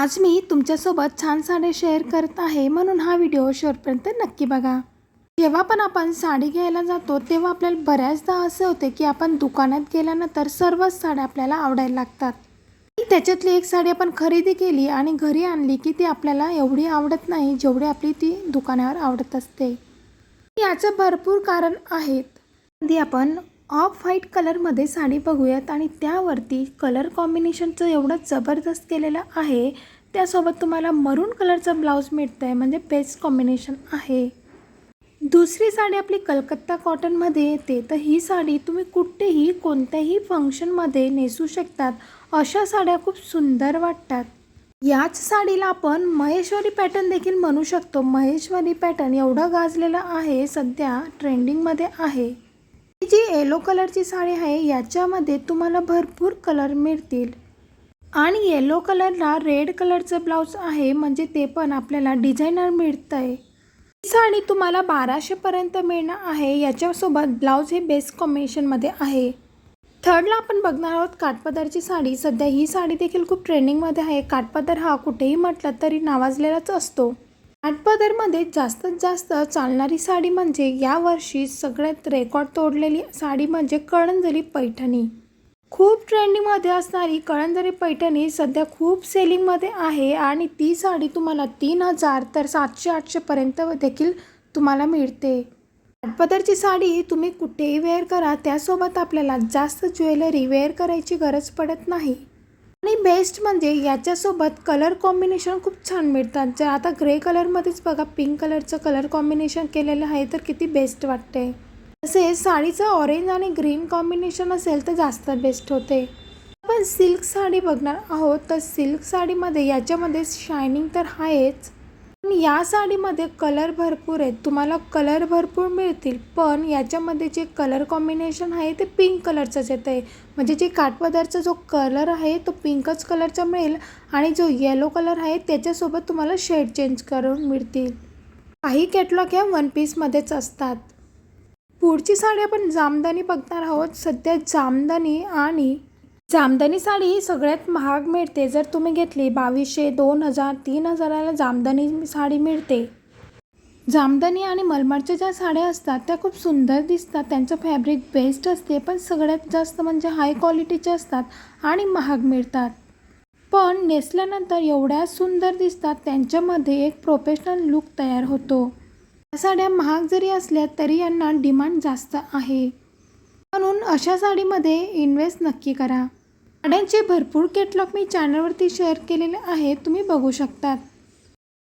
आज मी तुमच्यासोबत छान साड्या शेअर करत आहे, म्हणून हा व्हिडिओ शेवटपर्यंत नक्की बघा। जेव्हा पण आपण साडी घ्यायला जातो तेव्हा आपल्याला बऱ्याचदा असे होते की आपण दुकानात गेल्यानंतर सर्वच साड्या आपल्याला आवडायला लागतात। त्याच्यातली एक साडी आपण खरेदी केली आणि घरी आणली की ती आपल्याला एवढी आवडत नाही जेवढी आपली ती दुकानावर आवडत असते। याचं भरपूर कारण आहेत। आधी आपण ऑफ व्हाईट कलरमध्ये साडी बघूयात आणि त्यावरती कलर कॉम्बिनेशनचं एवढं जबरदस्त केलेलं आहे। त्यासोबत तुम्हाला मरून कलरचा ब्लाउज मिळतंय, म्हणजे बेस्ट कॉम्बिनेशन आहे। दुसरी साडी आपली कलकत्ता कॉटनमध्ये येते। तर ही साडी तुम्ही कुठेही कोणत्याही फंक्शनमध्ये नेसू शकतात। अशा साड्या खूप सुंदर वाटतात। याच साडीला आपण महेश्वरी पॅटर्न देखील म्हणू शकतो। महेश्वरी पॅटर्न एवढं गाजलेलं आहे, सध्या ट्रेंडिंगमध्ये आहे। ही जी येलो कलरची साडी आहे याच्यामध्ये तुम्हाला भरपूर कलर मिळतील आणि येलो कलरला रेड कलरचं ब्लाउज आहे, म्हणजे ते पण आपल्याला डिझायनर मिळतंय। ही साडी तुम्हाला 1200 पर्यंत मिळणार आहे। याच्यासोबत ब्लाउज हे बेस्ट कॉम्बिनेशनमध्ये आहे। थर्डला आपण बघणार आहोत काठपदरची साडी। सध्या ही साडी देखील खूप ट्रेंडिंगमध्ये आहे। काठपदर हा कुठेही म्हटलं तरी नावाजलेलाच असतो। काठपदरमध्ये जास्तीत जास्त चालणारी साडी म्हणजे यावर्षी सगळ्यात रेकॉर्ड तोडलेली साडी म्हणजे कळंजली पैठणी। खूप ट्रेंडिंगमध्ये असणारी कळंजली पैठणी सध्या खूप सेलिंगमध्ये आहे आणि ती साडी तुम्हाला 3000 तर 700-800 पर्यंत देखील तुम्हाला मिळते। काठपदरची साडी तुम्ही कुठेही वेअर करा, त्यासोबत आपल्याला जास्त ज्वेलरी वेअर करायची गरज पडत नाही। आणि बेस्ट म्हणजे याच्यासोबत कलर कॉम्बिनेशन खूप छान मिळतात। जर आता ग्रे कलरमध्येच बघा पिंक कलरचं कलर कॉम्बिनेशन केलेलं आहे तर किती बेस्ट वाटते। तसेच साडीचं ऑरेंज आणि ग्रीन कॉम्बिनेशन असेल तर जास्त बेस्ट होते। आपण सिल्क साडी बघणार आहोत। तर सिल्क साडीमध्ये याच्यामध्ये शायनिंग तर आहेच, पण या साडीमध्ये कलर भरपूर आहेत। तुम्हाला कलर भरपूर मिळतील, पण याच्यामध्ये जे कलर कॉम्बिनेशन आहे ते पिंक कलरचंच येतं आहे। म्हणजे जे काठपदरचा जो कलर आहे तो पिंकच कलरचा मिळेल आणि जो येलो कलर आहे त्याच्यासोबत तुम्हाला शेड चेंज करून मिळतील। काही कॅटलॉग ह्या वन पीसमध्येच असतात। पुढची साडी आपण जामदानी बघणार आहोत। सध्या जामदानी साडी ही सगळ्यात महाग मिळते। जर तुम्ही घेतली 2200, 2000, 3000ला जामदानी साडी मिळते। जामदानी आणि मलमलच्या ज्या साड्या असतात त्या खूप सुंदर दिसतात, त्यांचं फॅब्रिक बेस्ट असते, पण सगळ्यात जास्त म्हणजे हाय क्वालिटीचे असतात आणि महाग मिळतात। पण नेसल्यानंतर एवढ्या सुंदर दिसतात, त्यांच्यामध्ये एक प्रोफेशनल लुक तयार होतो। या साड्या महाग जरी असल्या तरी यांना डिमांड जास्त आहे, म्हणून अशा साडीमध्ये इन्व्हेस्ट नक्की करा। साड्यांचे भरपूर कॅटलॉग मी चॅनलवरती शेअर केलेले आहे, तुम्ही बघू शकतात।